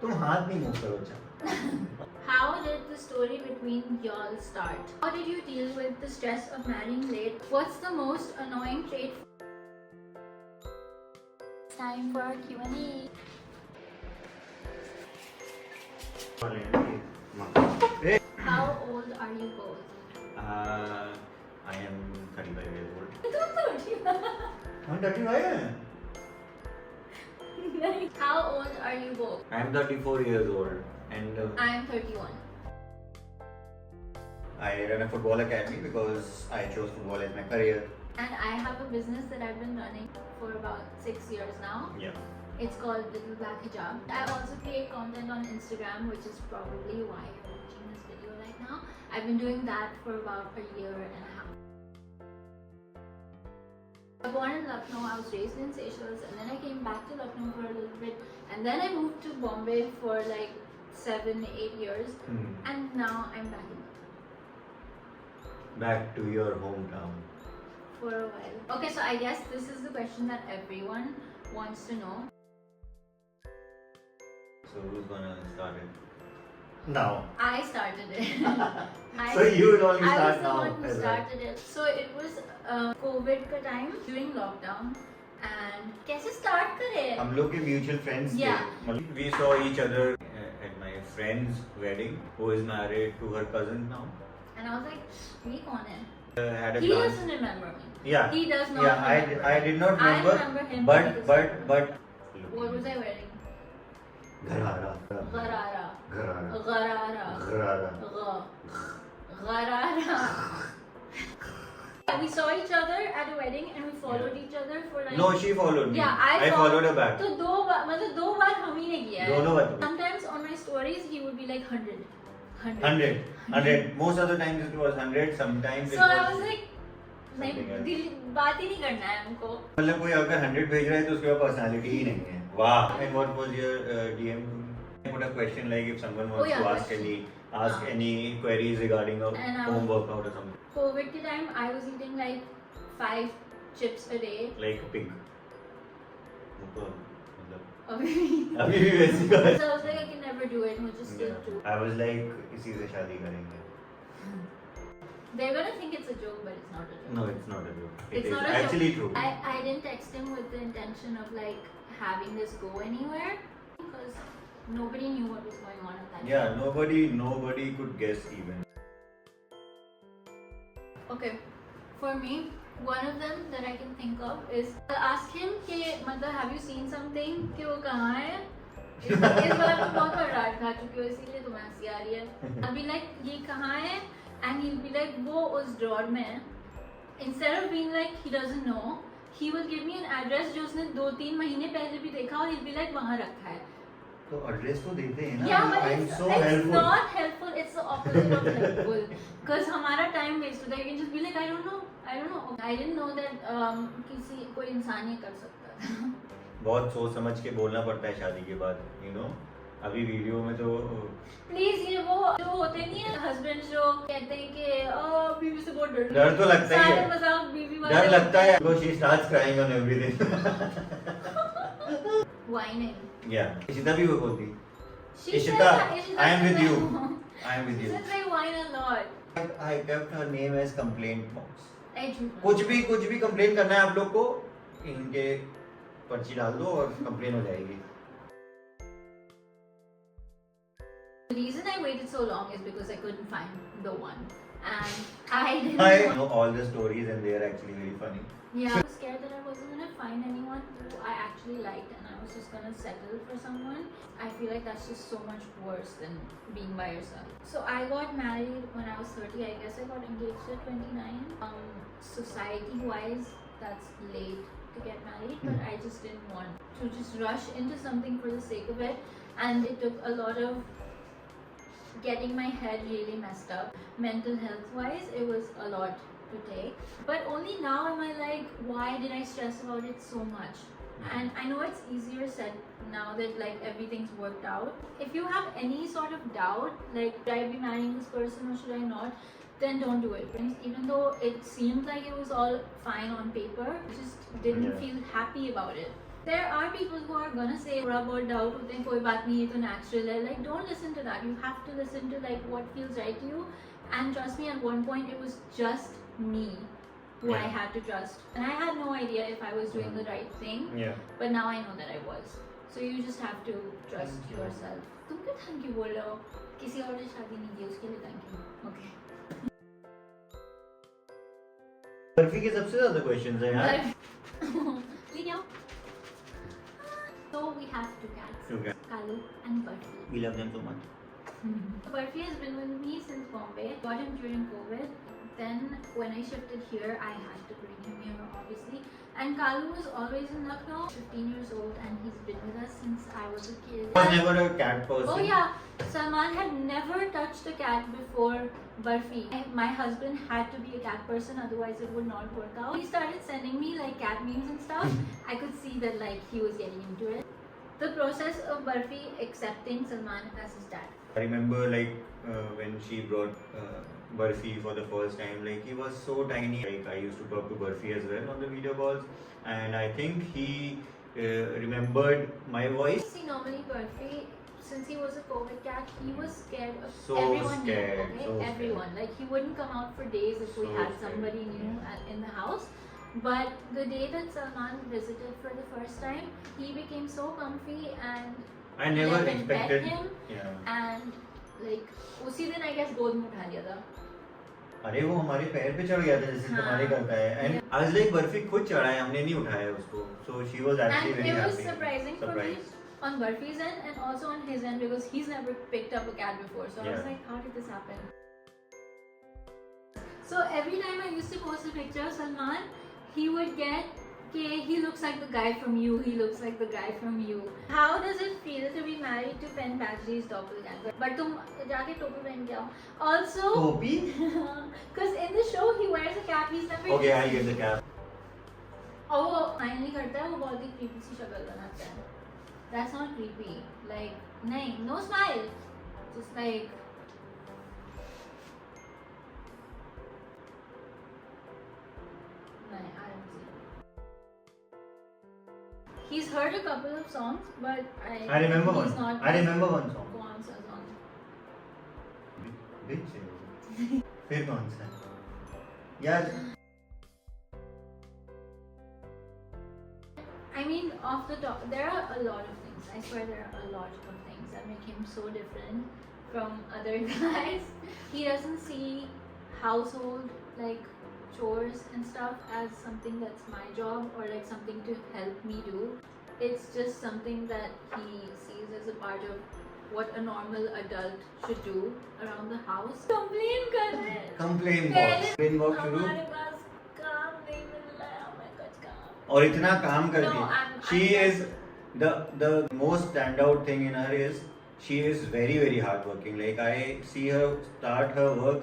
तुम हाथ नहीं मूव करो अच्छा. How did the story between y'all start? How did you deal with the stress of marrying late? What's the most annoying trait? Time for Q&A. How old are you both? I am 35 years old. I'm 35. How old are you both? I am 34 years old and I'm 31. I run a football academy because I chose football as my career. And I have a business that I've been running for about 6 years now. Yeah. It's called Little Black Hijab. I also create content on Instagram, which is probably why you're watching this video right now. I've been doing that for about a year and a half. I was born in Lucknow, I was raised in Seychelles, and then I came back to Lucknow for a little bit, and then I moved to Bombay for like 7-8 years, and now I'm back in Lucknow. Back to your hometown. For a while. Okay, so I guess this is the question that everyone wants to know. So who's gonna start it? Now. I started it. So you will only I start was the now. one who started it. So it was COVID का time during lockdown, and कैसे start करे? हम लोग के mutual friends थे. Yeah. We saw each other at my friend's wedding, who is married to her cousin now. And I was like, ये कौन है? Had a He glance. doesn't remember me. Yeah. He does not Yeah, remember. I did not remember. I remember him. But. What was I wearing? Gharara. Gharara. Gharara. Gharara. Gharara. Gharara. We saw each other at a wedding and we followed each other for like. No, she followed me. Yeah, I followed her back. तो दो बार हम ही ने किया है. दोनों बार. Sometimes on my stories he would be like 100. 100. Most of the times it was 100. Sometimes So it was. I was like, नहीं बात ही नहीं करना है हमको. मतलब कोई अगर 100 भेज रहा है तो उसके पास पर्सनालिटी ही नहीं है. Wow. And what was your DM? I put a question like if someone wants to ask any queries regarding a home workout or something. COVID के time I was eating like 5 chips a day. Like a pig. अभी भी वैसी का. So I was like I can never do it. मुझे still do. I was like इसी से शादी करेंगे. They're gonna think it's a joke, but it's not a joke. No, it's not a joke. It's It not is a actually joke. true. I didn't text him with the intention of like having this go anywhere because nobody knew what was going on at that Yeah, time. nobody could guess even. Okay, for me, one of them that I can think of is I'll ask him कि मतलब have you seen something कि वो कहाँ है? इस बार मैं बहुत बार डांट खा चुकी हूँ इसीलिए तुम्हें हंसी आ रही है. I'll be like ये कहाँ है? And he'll be like वो उस drawer में है. Instead of being like he doesn't know, he will give me an address जो उसने 2-3 महीने पहले भी देखा और he'll be like वहाँ रखा है. तो एड्रेस तो देते हैं ना. Yeah, but I'm it's, so it's helpful. not helpful. It's the opposite of helpful. Because हमारा time waste होता है. You can just be like I don't know. I didn't know that किसी कोई इंसान ये कर सकता है. बहुत सोच समझ के बोलना पड़ता है शादी के बाद, you know. अभी वीडियो में तो प्लीज ये वो जो होते नहीं है हस्बैंड जो कहते हैं कि बीवी से बहुत डर तो लगता ही है. सारे मजाक बीवी वाले डर लगता है. So she starts crying on everything. whining. Yeah. Ishita भी वो बोलती. She Ishita, says, I am with you. says I am with She you. says I whine a lot. I kept her name as complaint box. I do. कुछ भी complain करना है आप लोग को, इनके पर्ची डाल दो और कंप्लेन हो जाएगी. The reason I waited so long is because I couldn't find the one, and I didn't. I know all the stories and they are actually very funny. Yeah, I was scared that I wasn't gonna find anyone who I actually liked, and I was just gonna settle for someone. I feel like that's just so much worse than being by yourself. So I got married when I was 30. I guess I got engaged at 29. Society-wise, that's late to get married, but I just didn't want to just rush into something for the sake of it, and it took a lot of getting my head really messed up. Mental health wise, it was a lot to take. But only now am I like, why did I stress about it so much? And I know it's easier said now that like everything's worked out. If you have any sort of doubt, like should I be marrying this person or should I not, then don't do it. Even though it seemed like it was all fine on paper, I just didn't feel happy about it. There are people who are gonna say थोड़ा बहुत doubt होते हैं, कोई बात नहीं, ये तो natural है. Like don't listen to that. You have to listen to like what feels right to you. And trust me, at one point it was just me who I had to trust, and I had no idea if I was doing the right thing. Yeah. But now I know that I was. So you just have to trust yourself. तुम क्यों thank you बोल रहे हो? किसी और ने शादी नहीं की उसके लिए thank you. Okay. बर्फी के सबसे ज़्यादा questions हैं यार. Video. So we have two cats. Two cats. Kalu and Barfi. We love them so much. Barfi has been with me since Bombay. Got him during COVID. Then when I shifted here, I had to bring him here obviously. And Kalu was always in Lucknow, 15 years old, and he's been with us since I was a kid. I was never a cat person. Oh yeah, Salman had never touched a cat before Barfi. My husband had to be a cat person, otherwise it would not work out. He started sending me like cat memes and stuff. I could see that like he was getting into it. The process of Barfi accepting Salman as his dad. I remember like when she brought Barfi for the first time, like he was so tiny. Like I used to talk to Barfi as well on the video calls, and I think he remembered my voice. See, normally Barfi, since he was a COVID cat, he was scared of So everyone scared, new, okay? so Everyone. Like he wouldn't come out for days if we So had scared. somebody new in the house. But the day that Salman visited for the first time, he became so comfy, and I never let him pet expected. him, Yeah. and like उसी दिन I guess गोद में उठा लिया था. अरे वो हमारे पैर पे चढ़ गया था जैसे हाँ. तुम्हारे करता है. And I was like barfi खुद चढ़ा है, हमने नहीं उठाया उसको. So she was actually And very it was happy. surprising for me on Barfi's end and also on his end because he's never picked up a cat before. So I was Yeah. like, how did this happen? So every time I used to post a picture of Salman, he would get, okay, he looks like the guy from you, he looks like the guy from you. How does it feel to be married to Pen Badgley's doppelganger? But तुम जाके टोपी पहन के आओ. Also, टोपी? because in the show he wears a cap, he's never. Okay, I get the cap. और वो smile नहीं करता है, वो बहुत ही creepy सी शक्ल बनाता है. That's not creepy. Like, नहीं, no smile. Just like. नहीं, I don't see. He's heard a couple of songs, but I remember he's one. not. I remember one song. कौन सा song? Which है वो? फिर कौन सा? यार. I mean, off the top, there are a lot of things. I swear there are a lot of things that make him so different from other guys. He doesn't see household like chores and stuff as something that's my job or like something to help me do. It's just something that he sees as a part of what a normal adult should do around the house. Complain कर रहे हैं. Complain box. Complain box शुरू. हमारे पास काम नहीं मिल रहा है, हमें कुछ काम. और इतना काम करती No, है. I'm She is just- the most standout thing in her is she is very hardworking. Like I see her start her work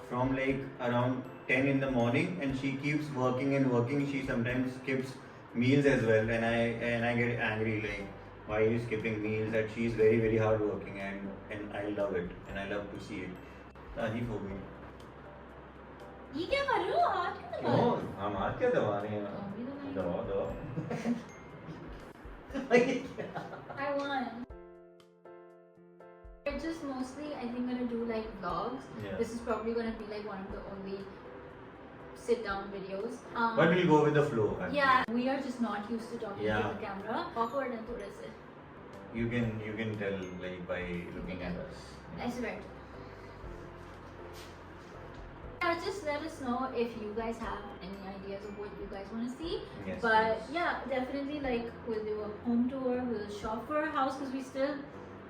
from like around 10 in the morning, and she keeps working and working. She sometimes skips meals as well, and I get angry like why are you skipping meals? That she's very hardworking, and I love it, and I love to see it. तारीफ हो गई. ये क्या कर रहे हो? हाथ क्यों दबा रहे हो? हम हाथ क्या दबा रहे हैं? अभी तो नहीं. दबाओ. I won. We're just mostly, I think, gonna do like vlogs. Yeah. This is probably gonna be like one of the only sit-down videos. But we'll go with the flow. actually. Yeah, we are just not used to talking Yeah. to the camera. Awkward and थोड़े से. You can tell like by looking at us. I swear. Yeah, just let us know if you guys have any ideas of what you guys want to see. Yes, But please. yeah, definitely like we'll do a home tour, we'll shop for a house because we still,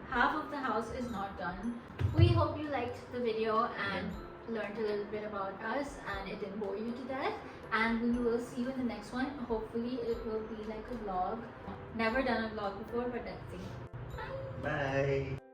half of the house is not done. We hope you liked the video and learned a little bit about us and it didn't bore you to death. And we will see you in the next one. Hopefully it will be like a vlog. Never done a vlog before, but let's see. Bye. Bye.